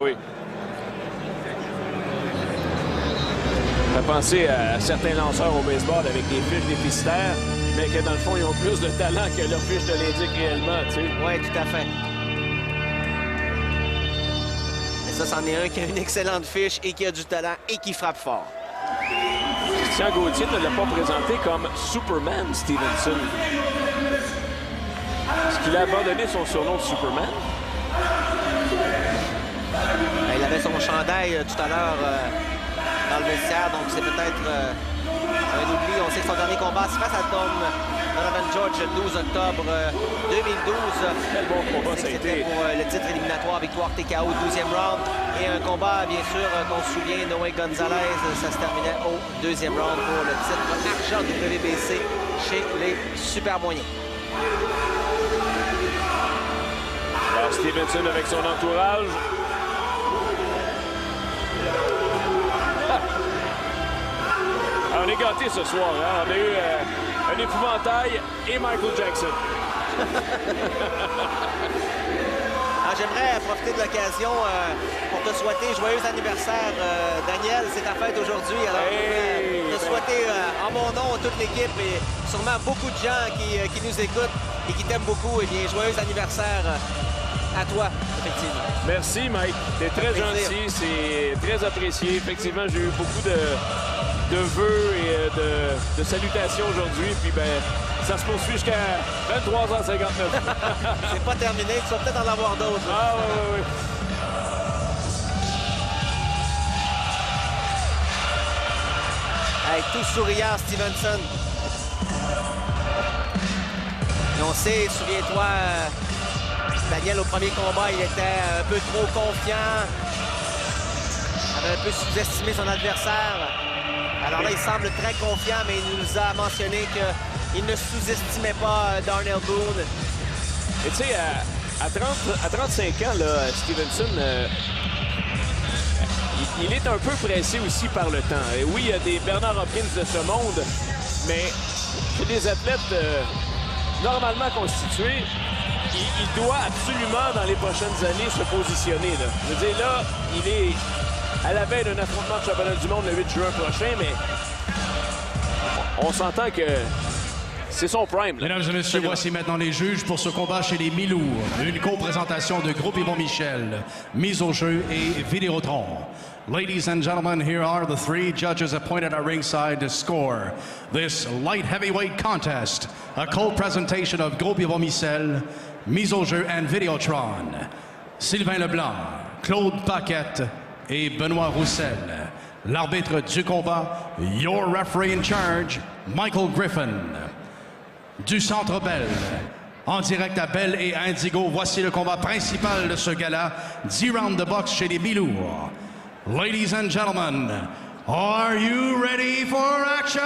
Oui. Ça fait penser à certains lanceurs au baseball avec des fiches déficitaires, mais que dans le fond, ils ont plus de talent que leur fiche de l'indique réellement, tu sais. Oui, tout à fait. Mais ça, c'en est un qui a une excellente fiche et qui a du talent et qui frappe fort. Christian Gauthier ne l'a pas présenté comme Superman Stevenson. Est-ce qu'il a abandonné son surnom de Superman? Il avait son chandail tout à l'heure dans le vestiaire, donc c'est peut-être un oubli. On sait que son dernier combat, c'est face à Donovan George le 12 octobre 2012. Quel bon combat ça a été. C'était pour le titre éliminatoire, victoire TKO, 12e round. Et un combat, bien sûr, qu'on se souvient, Noé Gonzalez, ça se terminait au 2e round pour le titre argent du WBC chez les super moyens. Alors Stevenson avec son entourage. On est gâtés ce soir. Hein? On a eu un épouvantail et Michael Jackson. J'aimerais profiter de l'occasion pour te souhaiter joyeux anniversaire, Daniel. C'est ta fête aujourd'hui. Alors, te souhaiter en mon nom, toute l'équipe et sûrement beaucoup de gens qui nous écoutent et qui t'aiment beaucoup. Eh bien, joyeux anniversaire à toi, effectivement. Merci, Mike. T'es très gentil. C'est très apprécié. Effectivement, j'ai eu beaucoup de vœux et de salutations aujourd'hui. Puis, ben, ça se poursuit jusqu'à 23h59. C'est pas terminé. Tu vas peut-être en avoir d'autres. Ah, oui. Hey, tout souriant, Stevenson. Et on sait, souviens-toi, Daniel, au premier combat, il était un peu trop confiant. Il avait un peu sous-estimé son adversaire. Alors là, il semble très confiant, mais il nous a mentionné qu'il ne sous-estimait pas Darnell Boone. Et tu sais, à 35 ans, là, Stevenson, il est un peu pressé aussi par le temps. Et oui, il y a des Bernard Hopkins de ce monde, mais chez des athlètes normalement constitués, il doit absolument, dans les prochaines années, se positionner. Là. Je veux dire, là, il est à la veille d'un affrontement de championnat du monde le 8 juin prochain, mais on s'entend que c'est son prime. Là. Mesdames et messieurs, voici maintenant les juges pour ce combat chez les mi-lourds. Une co-présentation de Groupe Yvon Michel, mise au jeu et Vidéotron. Ladies and gentlemen, here are the three judges appointed at ringside to score this light heavyweight contest. A co-presentation of Groupe Yvon Michel, mise au jeu and Vidéotron. Sylvain Leblanc, Claude Paquette et Benoît Roussel. L'arbitre du combat, your referee in charge, Michael Griffin. Du Centre Bell, en direct à Bell et Indigo, voici le combat principal de ce gala, 10 rounds de boxe chez les mi-lourds. Ladies and gentlemen, are you ready for action?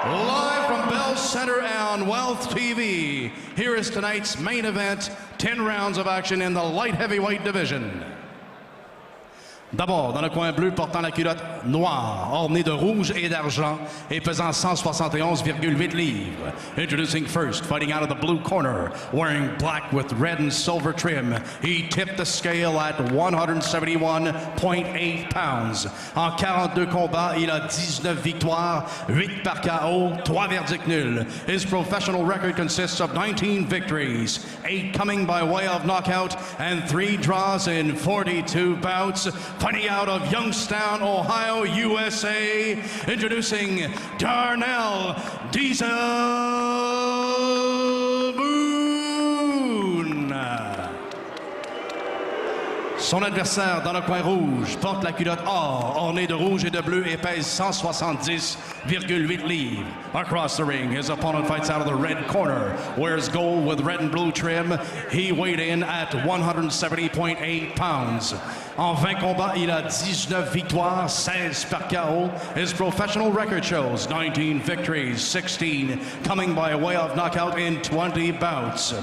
Live from Bell Center on Wealth TV, here is tonight's main event, 10 rounds of action in the light heavyweight division. D'abord, dans le coin bleu, portant la culotte noire, ornée de rouge et d'argent et pesant 171,8 livres. Introducing first, fighting out of the blue corner, wearing black with red and silver trim. He tipped the scale at 171.8 pounds. En 42 combats, il a 19 victoires, 8 par KO, 3 verdicts nuls. His professional record consists of 19 victories, 8 coming by way of knockout, and 3 draws in 42 bouts. Fighting out of Youngstown, Ohio, USA, introducing Darnell Diesel Boone. Son adversaire dans le coin rouge porte la culotte or, ornée de rouge et de bleu et pèse 170,8 livres. Across the ring, his opponent fights out of the red corner, wears gold with red and blue trim. He weighed in at 170.8 pounds. En 20 combats, il a 19 victoires, 16 par KO. His professional record shows 19 victories, 16 coming by way of knockout in 20 bouts.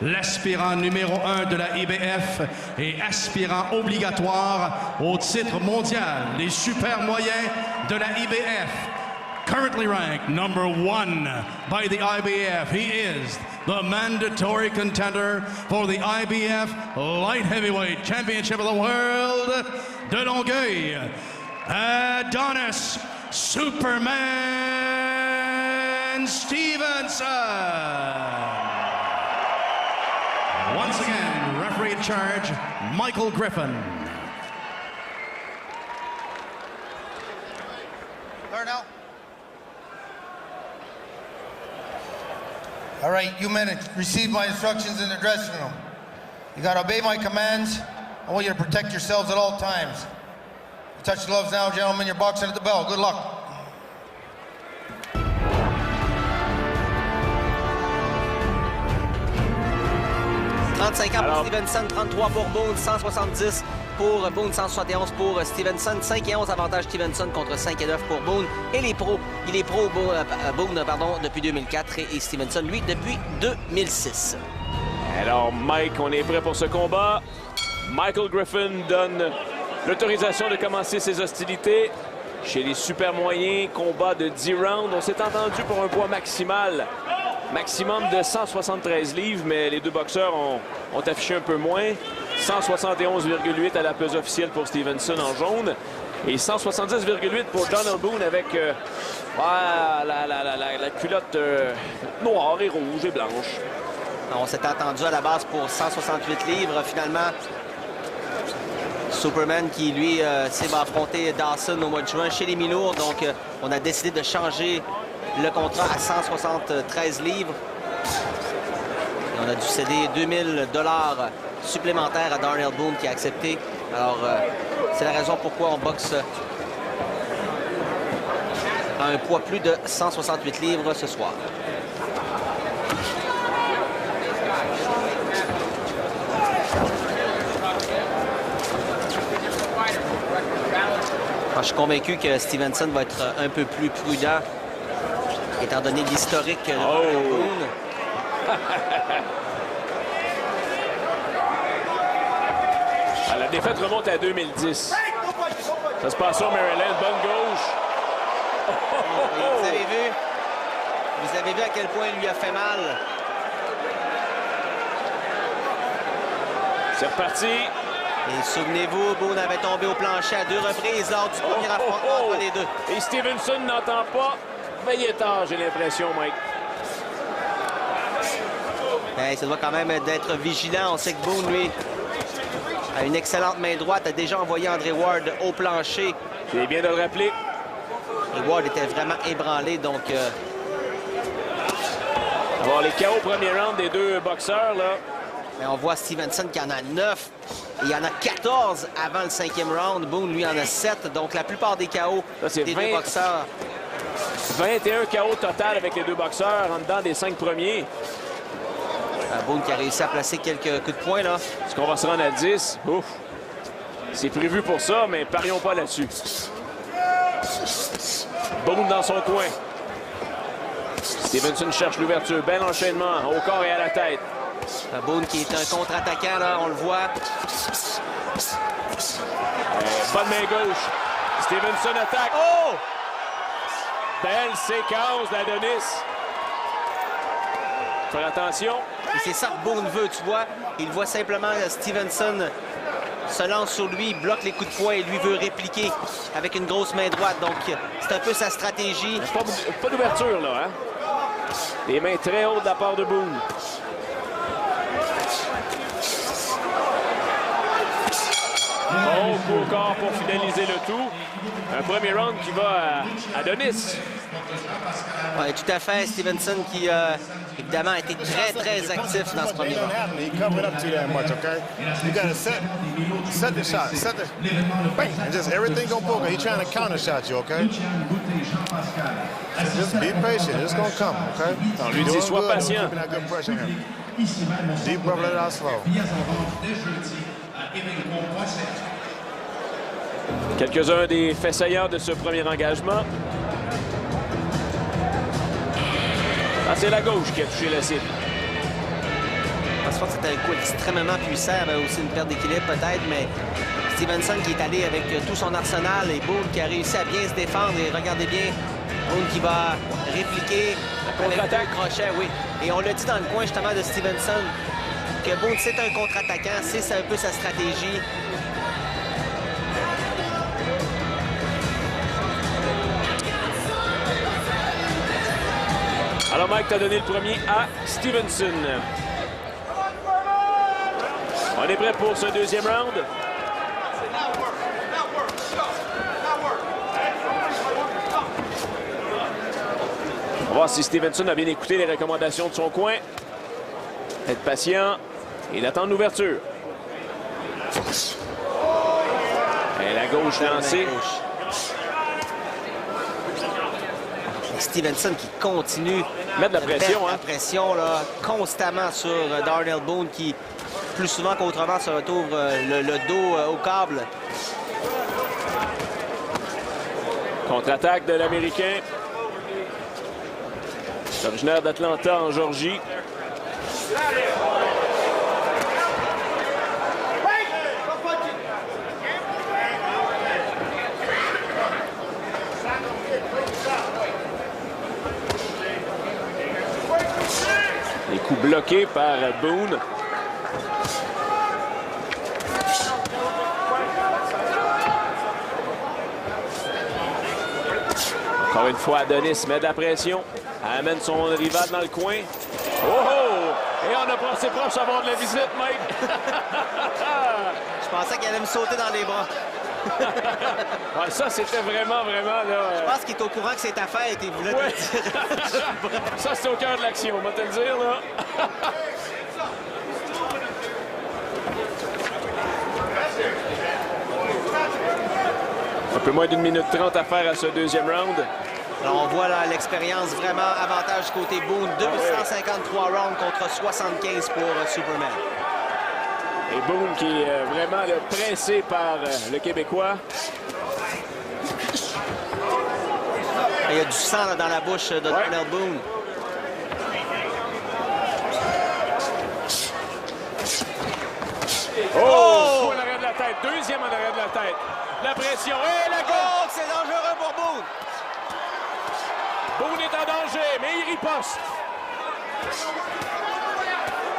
L'aspirant numéro 1 de la IBF et aspirant obligatoire au titre mondial des super moyens de la IBF. Currently ranked number 1 by the IBF, he is the mandatory contender for the IBF Light Heavyweight Championship of the World, de Longueuil, Adonis Superman Stevenson. Once again, referee in charge, Michael Griffin. Darnell. All right, you men received my instructions in the dressing room. You got to obey my commands. I want you to protect yourselves at all times. You touch the gloves now, gentlemen. You're boxing at the bell. Good luck. 35 ans pour Stevenson, 33 pour Boone, 170 pour Boone, 171 pour Stevenson. 5-11 avantage Stevenson contre 5-9 pour Boone. Et les pros, il est pro Boone depuis 2004 et Stevenson, lui, depuis 2006. Alors, Mike, on est prêt pour ce combat. Michael Griffin donne l'autorisation de commencer ses hostilités. Chez les super moyens, combat de 10 rounds. On s'est entendu pour un poids maximum de 173 livres, mais les deux boxeurs ont affiché un peu moins. 171,8 à la pesée officielle pour Stevenson en jaune et 170,8 pour Donald Boone avec la culotte noire et rouge et blanche. On s'est entendu à la base pour 168 livres. Finalement, Superman qui, lui, va affronter Dawson au mois de juin chez les mi-lourds. Donc, on a décidé de changer le contrat à 173 livres. Et on a dû céder 2000 $ supplémentaires à Darnell Boone qui a accepté. Alors, c'est la raison pourquoi on boxe à un poids plus de 168 livres ce soir. Alors, je suis convaincu que Stevenson va être un peu plus prudent étant donné l'historique de Boone. La défaite remonte à 2010. Ça se passe au Maryland. Bonne gauche. Vous avez vu à quel point il lui a fait mal. C'est reparti. Et souvenez-vous, Boone avait tombé au plancher à 2 reprises lors du premier affrontement entre les deux. Et Stevenson n'entend pas. Veillez tard, j'ai l'impression, Mike. Ça doit quand même d'être vigilant. On sait que Boone, lui, a une excellente main droite. A déjà envoyé Andre Ward au plancher. C'est bien de le rappeler. Et Ward était vraiment ébranlé, donc... Alors, les KO premier round des deux boxeurs, là. Mais on voit Stevenson qui en a 9. Et il y en a 14 avant le 5e round. Boone, lui, en a 7. Donc, la plupart des KO des deux boxeurs... 21 KO total avec les deux boxeurs en dedans des 5 premiers. Boone qui a réussi à placer quelques coups de poing, là. Est-ce qu'on va se rendre à 10? Ouf! C'est prévu pour ça, mais parions pas là-dessus. Boone dans son coin. Stevenson cherche l'ouverture. Bel enchaînement au corps et à la tête. Boone qui est un contre-attaquant, là, on le voit. Bonne main gauche. Stevenson attaque. Oh! Belle séquence d'Adonis. Faire attention. Et c'est ça que Boone veut, tu vois. Il voit simplement Stevenson se lance sur lui, bloque les coups de poing et lui veut répliquer avec une grosse main droite. Donc, c'est un peu sa stratégie. Pas d'ouverture, là, hein? Des mains très hautes de la part de Boone. Bon coup au corps pour finaliser le tout. Un premier round qui va à Adonis. Oui, tout à fait. Stevenson qui, évidemment, a été très, très actif dans ce premier round. Set the shot. Set the bang. And just everything gonna poke. He's trying to counter shot you, okay? Just be patient. It's gonna come, okay? On lui dit, sois patient. Keeping that good pressure here. Deep breath, let it out slow. Quelques-uns des faits saillants de ce premier engagement. Ah, c'est la gauche qui a touché la cible. Je pense que c'était un coup extrêmement puissant. Il y avait aussi une perte d'équilibre peut-être, mais Stevenson qui est allé avec tout son arsenal et Boone qui a réussi à bien se défendre. Et regardez bien Boone qui va répliquer La contre-attaque. le crochet, oui. Et on l'a dit dans le coin justement de Stevenson que Boone, c'est un contre-attaquant, c'est un peu sa stratégie. Alors, Mike, t'as donné le premier à Stevenson. On est prêt pour ce deuxième round. On va voir si Stevenson a bien écouté les recommandations de son coin. Être patient. Il attend l'ouverture. Et la gauche lancée. Stevenson qui continue mettre de la pression, la pression là, constamment sur Darnell Boone qui, plus souvent qu'autrement, se retrouve le dos au câble. Contre-attaque de l'Américain. Originaire d'Atlanta en Georgie. Les coups bloqués par Boone. Encore une fois, Adonis met de la pression. Amène son rival dans le coin. Oh oh! Et on a passé proche d'avoir de la visite, Mike. Je pensais qu'il allait me sauter dans les bras. Ouais, ça, c'était vraiment, là... Je pense qu'il est au courant que c'est ta fête et il voulait ouais. te dire. Ça, c'est au cœur de l'action, on va te le dire, là. Un peu moins d'une minute 30 à faire à ce deuxième round. Alors, on voit là l'expérience vraiment avantage du côté Boone. 253 rounds contre 75 pour Superman. Et Boone qui est vraiment là, pressé par le Québécois. Il y a du sang là, dans la bouche de Darnell Boone. Oh! En arrière de la tête. Deuxième en arrière de la tête. La pression. Et la gauche! Oh, c'est dangereux pour Boone! Boone est en danger, mais il riposte.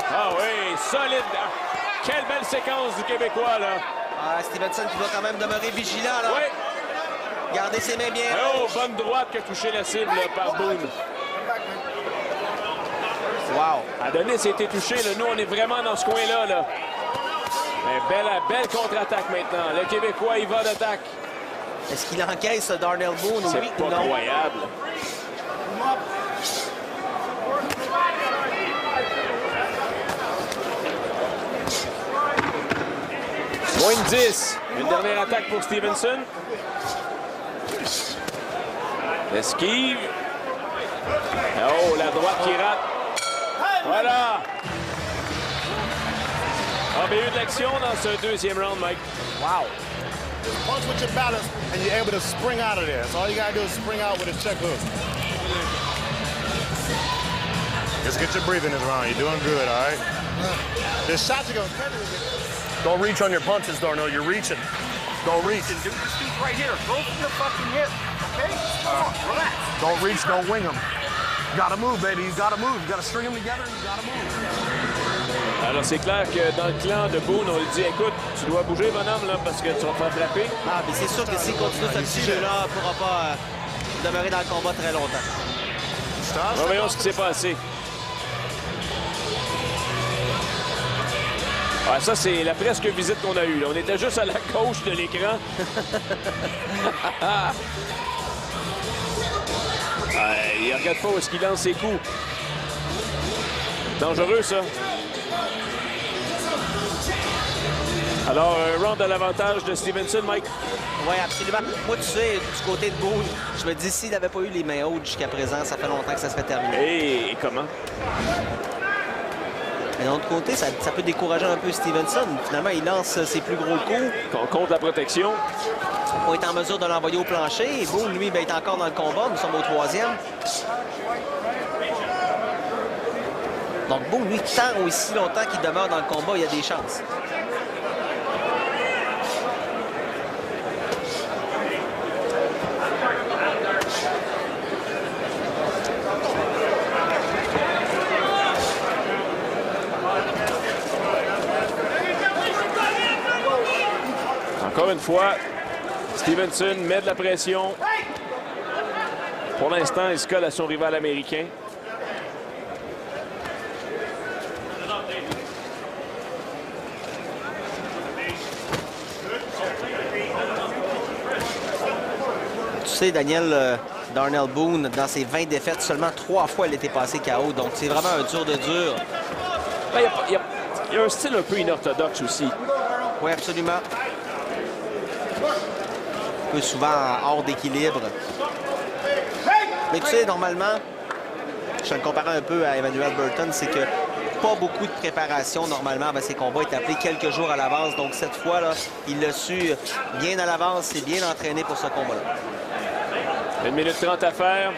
Ah oui, solide. Quelle belle séquence du Québécois, là. Ah, Stevenson qui doit quand même demeurer vigilant, là. Oui. Garder ses mains bien. Oh, bonne droite qui a touché la cible là, par Boone. Wow. Adonis a été touché. Là. Nous, on est vraiment dans ce coin-là. Là. Belle contre-attaque maintenant. Le Québécois, il va d'attaque. Est-ce qu'il encaisse Darnell Boone? C'est Oui, pas non. croyable. Moins de 10. Une dernière attaque pour Stevenson. Esquive. Oh, la droite qui rate. Voilà. Ah, mais il y a eu de l'action dans ce deuxième round, Mike. Wow. Punch with your balance, and you're able to spring out of there. So all you gotta do is spring out with a check hook. Just get your breathing this round. You're doing good, all right? The shots are gonna cut it. Don't reach on your punches, Darnell. You're reaching. Don't reach. Dude, this dude's right here. Go for your fucking hip, okay? Come on, relax. Don't reach. Don't wing them. You gotta move, baby. You gotta move. You gotta string them together. You gotta move. Alors, c'est clair que dans le clan de Boone, on lui dit, écoute, tu dois bouger, bonhomme, là, parce que tu vas te faire frapper. Ah, mais c'est sûr que s'il continue ce petit jeu-là, il ne pourra pas demeurer dans le combat très longtemps. Voyons ce qui s'est passé. Ah, ça, c'est la presque visite qu'on a eue. Là. On était juste à la gauche de l'écran. Il regarde pas où est-ce qu'il lance ses coups. Dangereux, ça. Alors, un round à l'avantage de Stevenson, Mike. Oui, absolument. Moi, tu sais, du côté de Boone, je me dis, s'il n'avait pas eu les mains hautes jusqu'à présent, ça fait longtemps que ça serait terminé. Et comment? Mais d'un autre côté, ça peut décourager un peu Stevenson. Finalement, il lance ses plus gros coups. Contre la protection. On est en mesure de l'envoyer au plancher. Et Boone, lui, est encore dans le combat. Nous sommes au troisième. Donc, Boone, lui, tant aussi longtemps qu'il demeure dans le combat, il y a des chances. Encore une fois, Stevenson met de la pression. Pour l'instant, il se colle à son rival américain. Tu sais, Daniel, Darnell Boone, dans ses 20 défaites, seulement 3 fois elle était passée KO. Donc, c'est vraiment un dur de dur. Il y a un style un peu inorthodoxe aussi. Oui, absolument. Un peu souvent hors d'équilibre. Mais tu sais, normalement, je le compare un peu à Emmanuel Burton, c'est que pas beaucoup de préparation normalement avant ces combats. Il est appelé quelques jours à l'avance. Donc cette fois-là, il l'a su bien à l'avance et bien entraîné pour ce combat-là. 1 minute 30 à faire.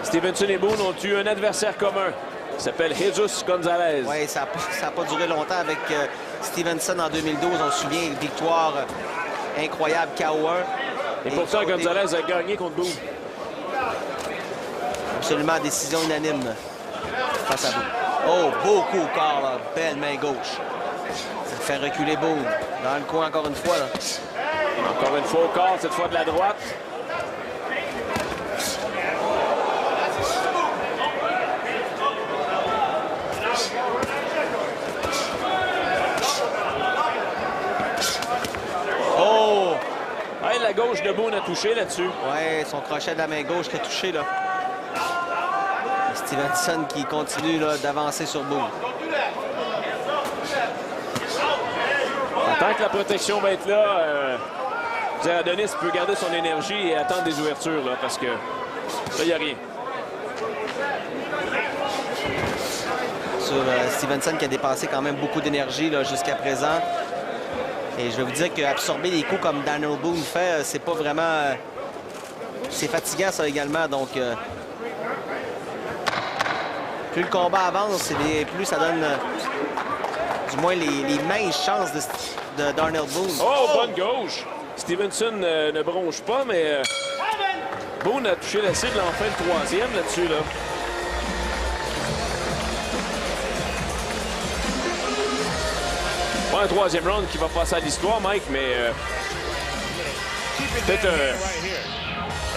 Stevenson et Boone ont eu un adversaire commun. Il s'appelle Jesus Gonzalez. Oui, ça n'a pas duré longtemps avec Stevenson en 2012. On se souvient, victoire incroyable, KO1. Et pourtant, Gonzalez a gagné contre Boone. Absolument décision unanime face à Boone. Oh, beau coup au corps, là. Belle main gauche. Ça fait reculer Boone. Dans le coin encore une fois. Là. Encore une fois au corps, cette fois de la droite. Oh! Hey, la gauche de Boone a touché là-dessus. Oui, son crochet de la main gauche qui a touché, là. Stevenson qui continue d'avancer sur Boone. Tant que la protection va être là, Adonis peut garder son énergie et attendre des ouvertures, là, parce que là, il n'y a rien. Sur Stevenson qui a dépensé quand même beaucoup d'énergie jusqu'à présent. Et je vais vous dire qu'absorber des coups comme Darnell Boone fait, c'est pas vraiment... c'est fatigant, ça, également. Donc, plus le combat avance, plus ça donne, du moins, les minces chances de Darnell Boone. Oh, bonne gauche! Stevenson ne bronche pas, mais Boone a touché la cible en fin de troisième là-dessus, là. Pas un troisième round qui va passer à l'histoire, Mike, mais peut-être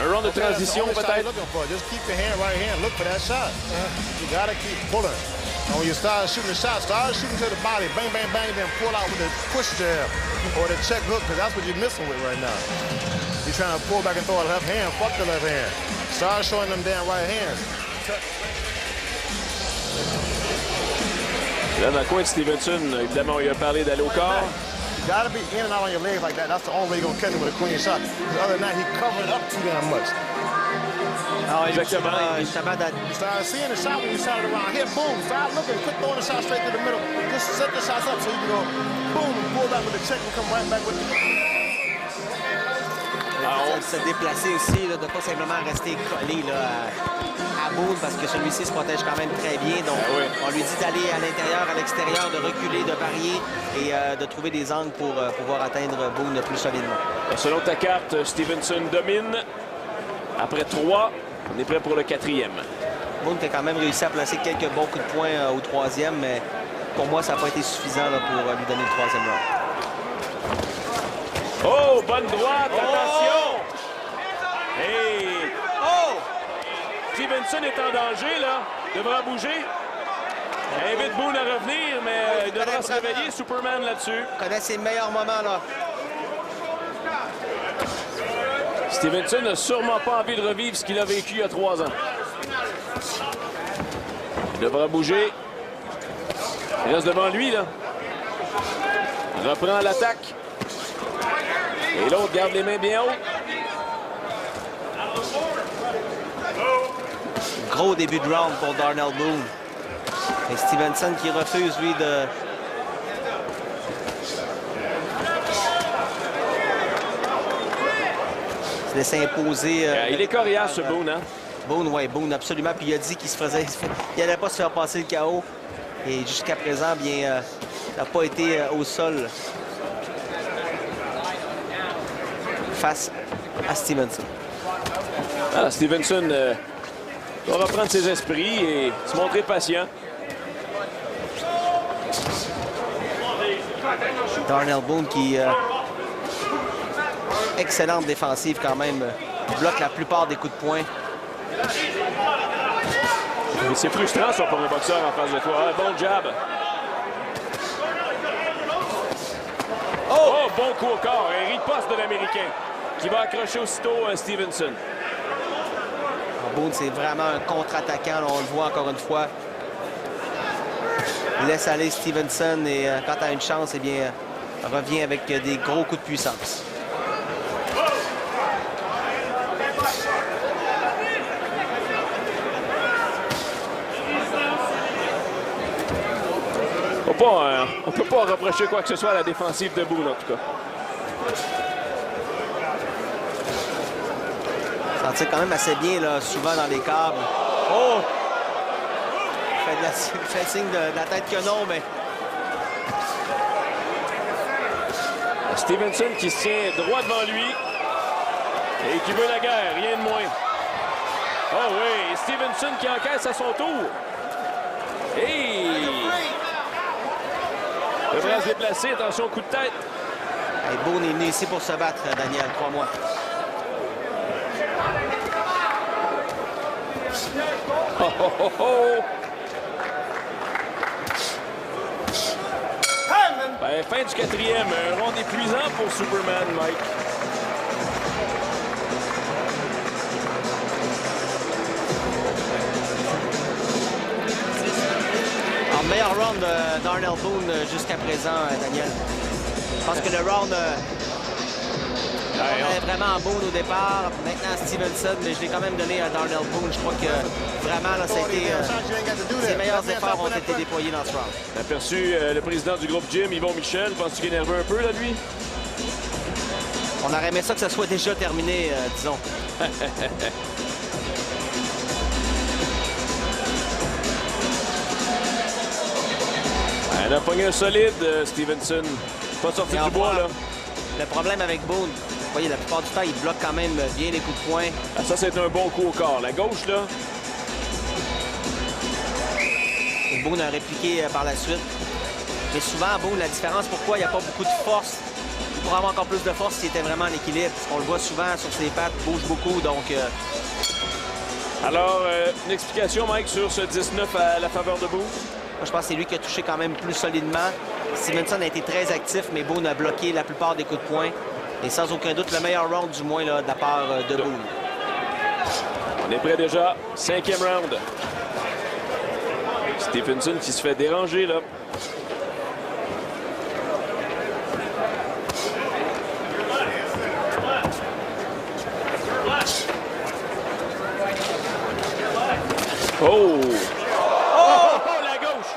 un round de transition, peut-être. Just keep your hand right here and look for that shot. You gotta keep pulling. And when you start shooting the shot, start shooting to the body. Bang, bang, bang, then pull out with the push jab or the check hook, because that's what you're missing with right now. You're trying to pull back and throw a left hand. Fuck the left hand. Start showing them damn right hands. Là, dans le coin de Stevenson, évidemment, il a parlé d'aller au corps. You gotta be in and out on your legs like that. That's the only way you're gonna catch him with a clean shot. Other than that, he covered up too damn much. Ah, exactement. You started seeing the shot when you shot it around here. Boom. Start looking. Quit throwing the shot straight through the middle. Just set the shots up so you can go boom and pull back with the check and come right back with the... Se déplacer aussi, de ne pas simplement rester collé à Boone, parce que celui-ci se protège quand même très bien. Donc, on lui dit d'aller à l'intérieur, à l'extérieur, de reculer, de varier et de trouver des angles pour pouvoir atteindre Boone plus solidement. Selon ta carte, Stevenson domine. Après 3, on est prêt pour le 4e. Boone qui a quand même réussi à placer quelques bons coups de poing au 3e, mais pour moi, ça n'a pas été suffisant pour lui donner le 3e round. Oh, bonne droite, attention! Hey! Oh! Stevenson est en danger, là. Devra bouger. Invite Boone à revenir, mais il devra se réveiller. Superman là-dessus. Il connaît ses meilleurs moments, là. Stevenson n'a sûrement pas envie de revivre ce qu'il a vécu il y a 3 ans. Il devra bouger. Il reste devant lui, là. Il reprend l'attaque. Et l'autre garde les mains bien hautes. Gros début de round pour Darnell Boone. Et Stevenson qui refuse, lui, de... se laisser imposer. Il est coriace, ce Boone, hein? Boone, oui, Boone, absolument. Puis il a dit qu'il se faisait... il n'allait pas se faire passer le KO. Et jusqu'à présent, bien, n'a pas été au sol face à Stevenson. Ah, Stevenson doit reprendre ses esprits et se montrer patient. Darnell Boone qui excellente défensive quand même. Il bloque la plupart des coups de poing. C'est frustrant ça pour un boxeur en face de toi. Un bon jab. Oh, bon coup au corps. Un riposte de l'Américain qui va accrocher aussitôt Stevenson. Boone, c'est vraiment un contre-attaquant. On le voit encore une fois. Il laisse aller Stevenson et quand tu as une chance, eh bien, revient avec des gros coups de puissance. On peut pas reprocher quoi que ce soit à la défensive de Boone, en tout cas. Ça tire quand même assez bien, là, souvent dans les câbles. Oh! Il fait signe de la tête que non, mais... Stevenson qui se tient droit devant lui et qui veut la guerre, rien de moins. Oh oui, Stevenson qui encaisse à son tour. Et... le bras se déplacer, attention, coup de tête. Et Boone est venu ici pour se battre, Daniel, crois-moi. Oh, oh, oh, oh. Ben, fin du quatrième, un round épuisant pour Superman, Mike. Alors, meilleur round d'Arnell Boone jusqu'à présent, Daniel. Je pense que le round est vraiment Boone au départ. Maintenant, Stevenson, mais je l'ai quand même donné à Darnell Boone. Je crois que vraiment, là, ça a été, ses meilleurs efforts ont été déployés dans ce round. On a aperçu le président du groupe Jim, Yvon Michel. Penses-tu qu'il est nerveux un peu, là, lui? On aurait aimé ça que ça soit déjà terminé, disons. Elle a pogné un solide, Stevenson. Pas sorti du bois, là. Le problème avec Boone, vous voyez, la plupart du temps, il bloque quand même bien les coups de poing. Ah, ça, c'est un bon coup au corps. La gauche, là. Et Boone a répliqué par la suite. Mais souvent, Boone, la différence, pourquoi il n'y a pas beaucoup de force, pour avoir encore plus de force, s'il était vraiment en équilibre. Parce qu'on le voit souvent sur ses pattes, bouge beaucoup, donc... Alors, une explication, Mike, sur ce 19 à la faveur de Boone? Moi, je pense que c'est lui qui a touché quand même plus solidement. Stevenson a été très actif, mais Boone a bloqué la plupart des coups de poing. Et sans aucun doute, le meilleur round, du moins, là, de la part de Boone. On est prêt déjà. 5e round. Stevenson qui se fait déranger, là. Oh! La gauche!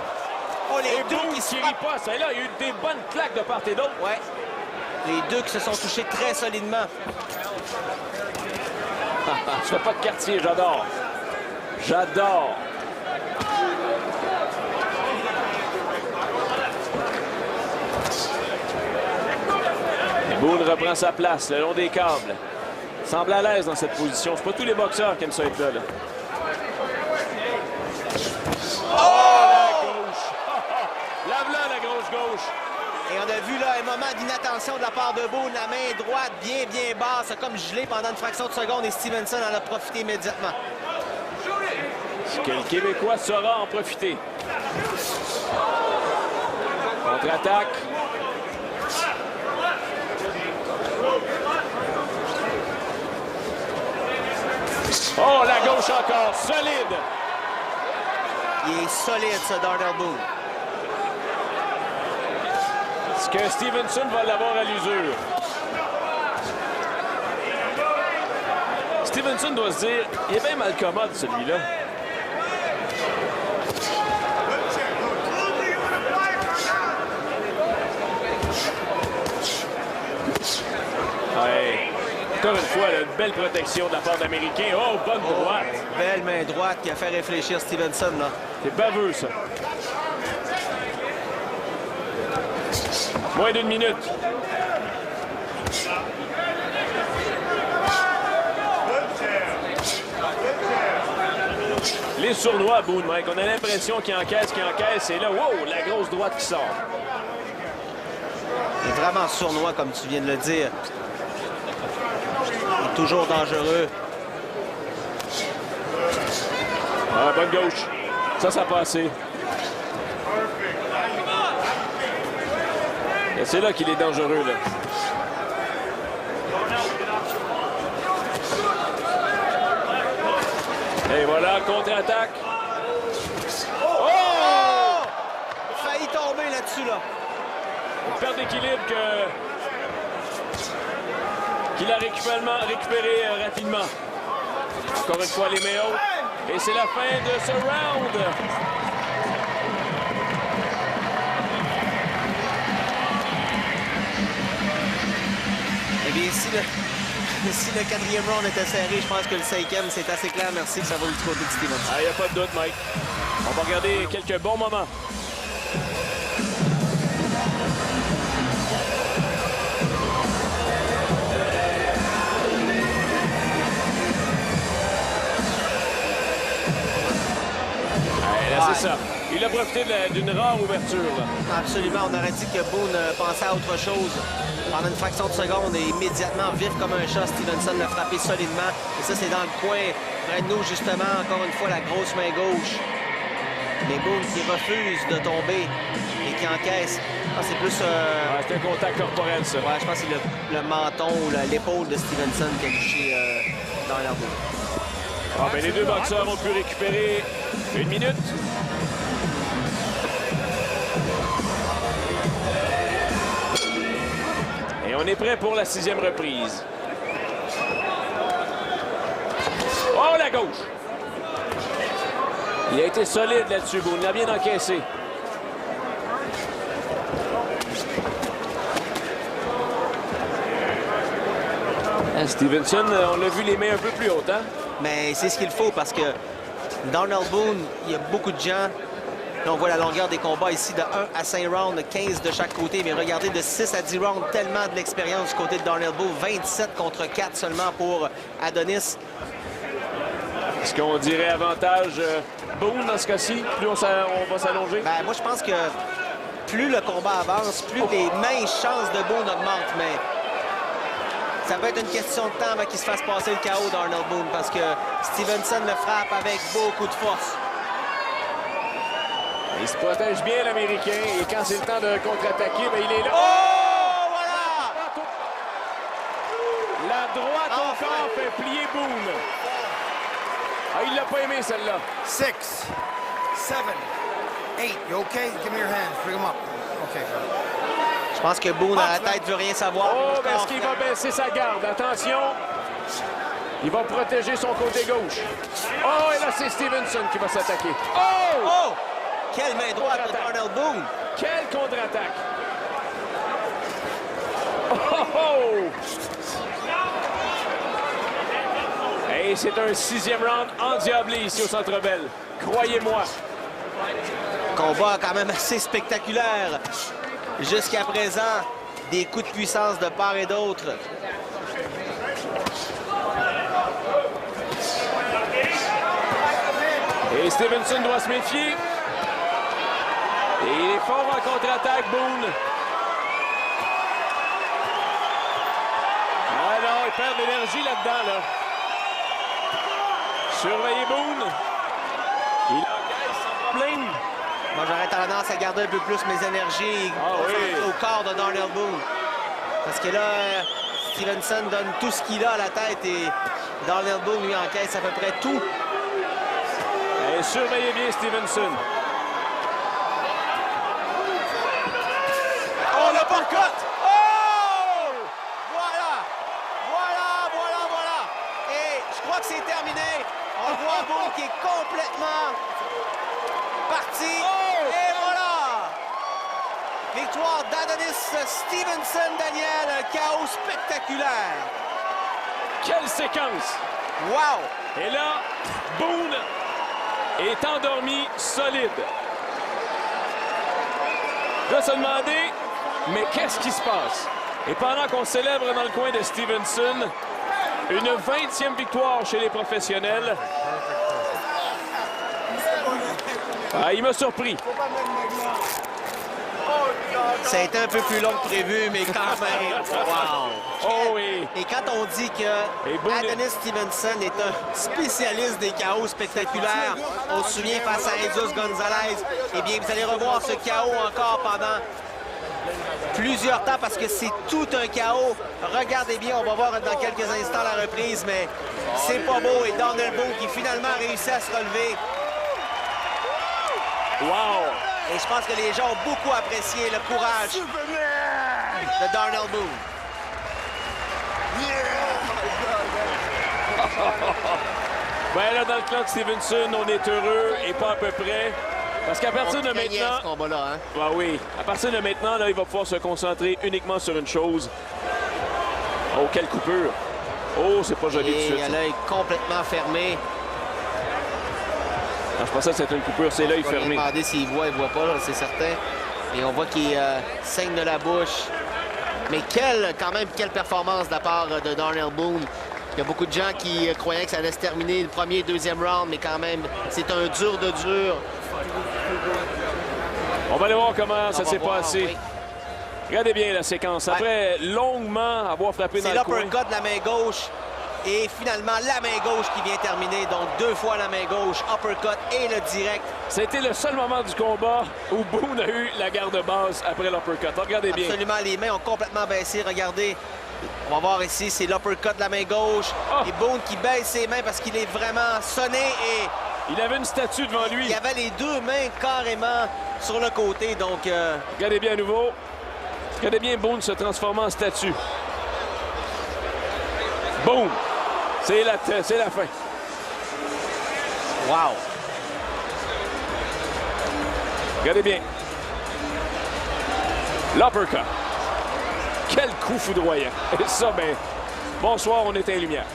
Oh, les Et deux Boone qui se qui riposte. Et là, il y a eu des bonnes claques de part et d'autre. Ouais. Les deux qui se sont touchés très solidement. Je fais pas de quartier, j'adore. J'adore. Boone reprend sa place le long des câbles. Semble à l'aise dans cette position. C'est pas tous les boxeurs qui aiment ça être là. Oh, la gauche! Lave-la, la grosse gauche. Et on a vu là un moment d'inattention de la part de Boone, la main droite bien basse, comme gelé pendant une fraction de seconde et Stevenson en a profité immédiatement. Est-ce que le Québécois saura en profiter? Contre-attaque. Oh, la gauche encore, solide. Il est solide, ce Darnell Boone. Est-ce que Stevenson va l'avoir à l'usure? Stevenson doit se dire, il est bien mal commode, celui-là. Ouais. Encore une fois, là, une belle protection de la part d'Américain. Oh, bonne droite. Belle main droite qui a fait réfléchir Stevenson, là. C'est baveux, ça. Moins d'une minute. Les sournois, Boone, Mike. On a l'impression qu'il encaisse. Et là, wow, la grosse droite qui sort. Il est vraiment sournois, comme tu viens de le dire. Toujours dangereux. Ah, bonne gauche. Ça a passé. Et c'est là qu'il est dangereux, là. Et voilà, contre-attaque. Oh! Failli tomber là-dessus, là. Une perte d'équilibre qu'il a récupéré rapidement. Encore une fois, les mains hautes. Et c'est la fin de ce round. Eh bien, si le quatrième round était serré, je pense que le cinquième, c'est assez clair. Merci que ça va du côté de Stevenson. Ah, il n'y a pas de doute, Mike. On va regarder quelques bons moments. C'est ça. Il a profité d'une rare ouverture. Là. Absolument. On aurait dit que Boone pensait à autre chose. Pendant une fraction de seconde et immédiatement, vif comme un chat, Stevenson l'a frappé solidement. Et ça, c'est dans le coin. Près de nous, justement, encore une fois, la grosse main gauche. Mais Boone qui refuse de tomber et qui encaisse. Ah, c'est plus... c'est un contact corporel, ça. Ouais, je pense que c'est le menton ou l'épaule de Stevenson qui a touché dans l'arbre. Ah, ben, les deux boxeurs ont pu récupérer 1 minute. Et on est prêt pour la 6e reprise. Oh, la gauche! Il a été solide là-dessus, Boone. Il a bien encaissé. Stevenson, on l'a vu les mains un peu plus hautes, hein? Mais c'est ce qu'il faut parce que Darnell Boone, il y a beaucoup de gens. Là, on voit la longueur des combats ici de 1 à 5 rounds, 15 de chaque côté. Mais regardez, de 6 à 10 rounds, tellement de l'expérience du côté de Darnell Boone. 27 contre 4 seulement pour Adonis. Est-ce qu'on dirait avantage Boone dans ce cas-ci? Plus on va s'allonger? Ben, moi, je pense que plus le combat avance, plus les minces chances de Boone augmentent. Mais ça peut être une question de temps avant qu'il se fasse passer le KO d'Arnold Boone parce que Stevenson le frappe avec beaucoup de force. Il se protège bien, l'Américain. Et quand c'est le temps de contre-attaquer, ben, il est là. Oh! Voilà! La droite au corps fait plier Boone. Ah, il l'a pas aimé, celle-là. 6, 7, 8. You okay? Give me your hands. Bring them up. Okay. Je pense que Boone, à la tête, veut rien savoir. Oh, ben, est-ce qu'il va baisser sa garde? Attention. Il va protéger son côté gauche. Oh, et là, c'est Stevenson qui va s'attaquer. Oh! Oh! Quelle main droite de Darnell Boone! Quelle contre-attaque! Oh, oh! Et c'est un 6e round endiablé ici au Centre Bell. Croyez-moi. Combat quand même assez spectaculaire. Jusqu'à présent, des coups de puissance de part et d'autre. Et Stevenson doit se méfier. Et il est fort en contre-attaque, Boone. Ah non, il perd de l'énergie là-dedans, là. Surveillez Boone. Il encaisse sans problème. Moi, j'aurais tendance à garder un peu plus mes énergies au corps de Darnell Boone. Parce que là, Stevenson donne tout ce qu'il a à la tête et Darnell Boone, lui, encaisse à peu près tout. Et surveillez bien Stevenson. Oh, le uppercut! Oh! Voilà! Voilà! Et je crois que c'est terminé. On voit Boone qui est complètement parti. Et voilà! Victoire d'Adonis Stevenson, Daniel. Un chaos spectaculaire. Quelle séquence! Wow! Et là, Boone est endormi solide. Je vais se demander, mais qu'est-ce qui se passe? Et pendant qu'on célèbre dans le coin de Stevenson, une 20e victoire chez les professionnels. Ah, il m'a surpris. Ça a été un peu plus long que prévu, mais quand même, wow! Oh oui! Et quand on dit que Adonis Stevenson est un spécialiste des KO spectaculaires, on se souvient face à Jesus Gonzalez, eh bien, vous allez revoir ce KO encore pendant plusieurs temps parce que c'est tout un KO. Regardez bien, on va voir dans quelques instants la reprise, mais c'est pas beau. Et Darnell Boone qui finalement a réussi à se relever. Wow! Et je pense que les gens ont beaucoup apprécié le courage de Darnell Boone. Ben là, dans le clan de Stevenson, on est heureux et pas à peu près. Parce qu'à partir de maintenant... ce combat-là, hein? Ah oui. À partir de maintenant, là, il va pouvoir se concentrer uniquement sur une chose. Oh, quelle coupure! Oh, c'est pas joli tout de suite. Il a l'œil complètement fermé. Ah, je pensais que c'était une coupure, c'est l'œil fermé. On va lui demander s'il voit, il voit pas, c'est certain. Et on voit qu'il saigne de la bouche. Mais quand même, quelle performance de la part de Darnell Boone. Il y a beaucoup de gens qui croyaient que ça allait se terminer le premier et deuxième round, mais quand même, c'est un dur de dur. On va aller voir comment ça s'est passé. Oui. Regardez bien la séquence. Après longuement avoir frappé dans le coin. C'est l'uppercut de la main gauche. Et finalement, la main gauche qui vient terminer. Donc, 2 fois la main gauche, uppercut et le direct. C'était le seul moment du combat où Boone a eu la garde basse après l'uppercut. Regardez bien. Absolument, les mains ont complètement baissé. Regardez. On va voir ici, c'est l'uppercut de la main gauche. Et Boone qui baisse ses mains parce qu'il est vraiment sonné et... Il avait une statue devant lui. Il avait les 2 mains carrément sur le côté, donc... Regardez bien à nouveau. Regardez bien Boone se transformer en statue. Boom! C'est la fin. Wow! Regardez bien. L'uppercut. Quel coup foudroyant. Et ça, ben, bonsoir, on était en lumière.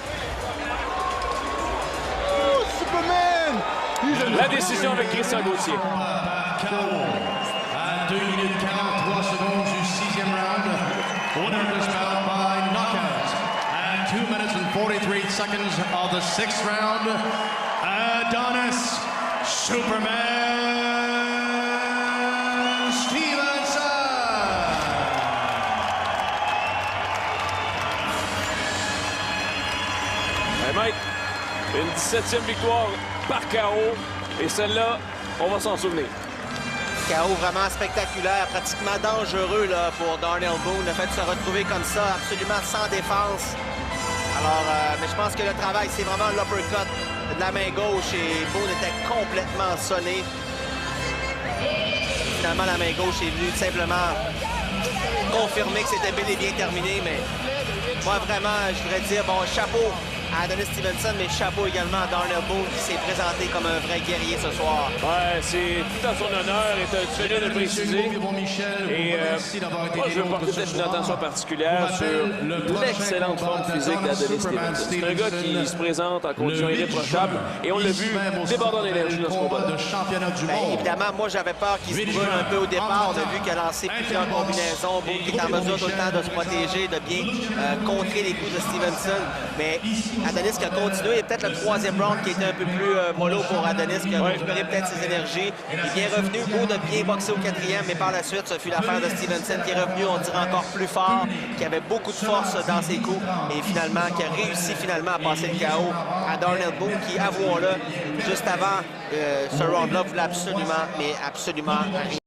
Oh, Superman! La décision avec Christian Gauthier. À 2 minutes 43 secondes du 6e round. Winner of this bout by knockout. At 2 minutes and 43 seconds of the 6th round, Adonis Superman Stevenson. Hey Mike, une 17e victoire par KO. Et celle-là, on va s'en souvenir. KO vraiment spectaculaire, pratiquement dangereux là, pour Darnell Boone. Le fait de se retrouver comme ça, absolument sans défense. Alors, mais je pense que le travail, c'est vraiment l'uppercut de la main gauche et Boone était complètement sonné. Finalement, la main gauche est venue simplement confirmer que c'était bel et bien terminé. Mais moi, vraiment, je voudrais dire, bon, chapeau à Adonis Stevenson, mais chapeau également à Darnell Boone qui s'est présenté comme un vrai guerrier ce soir. Ouais, c'est tout à son honneur et tu fais bien de le préciser. Et moi, je veux porter peut-être une attention particulière sur l'excellente forme physique d'Adonis Stevenson. C'est un gars qui se présente en conditions irréprochables et on l'a vu débordant d'énergie dans ce combat. Évidemment, moi, j'avais peur qu'il se brûle un peu au départ. On a vu qu'il a lancé plusieurs combinaisons. Boone qui est en mesure tout le temps de se protéger, de bien contrer les coups de Stevenson. Mais Adonis qui a continué, et peut-être le 3e round qui était un peu plus mollo pour Adonis, qui a récupéré peut-être ses énergies. Il est bien revenu, beau de bien boxer au 4e, mais par la suite, ce fut l'affaire de Stevenson qui est revenu, on dirait encore plus fort, qui avait beaucoup de force dans ses coups, et finalement, qui a réussi finalement à passer le KO à Darnell Boone, qui, avouons-le, juste avant ce round-là, voulait absolument, mais absolument rien.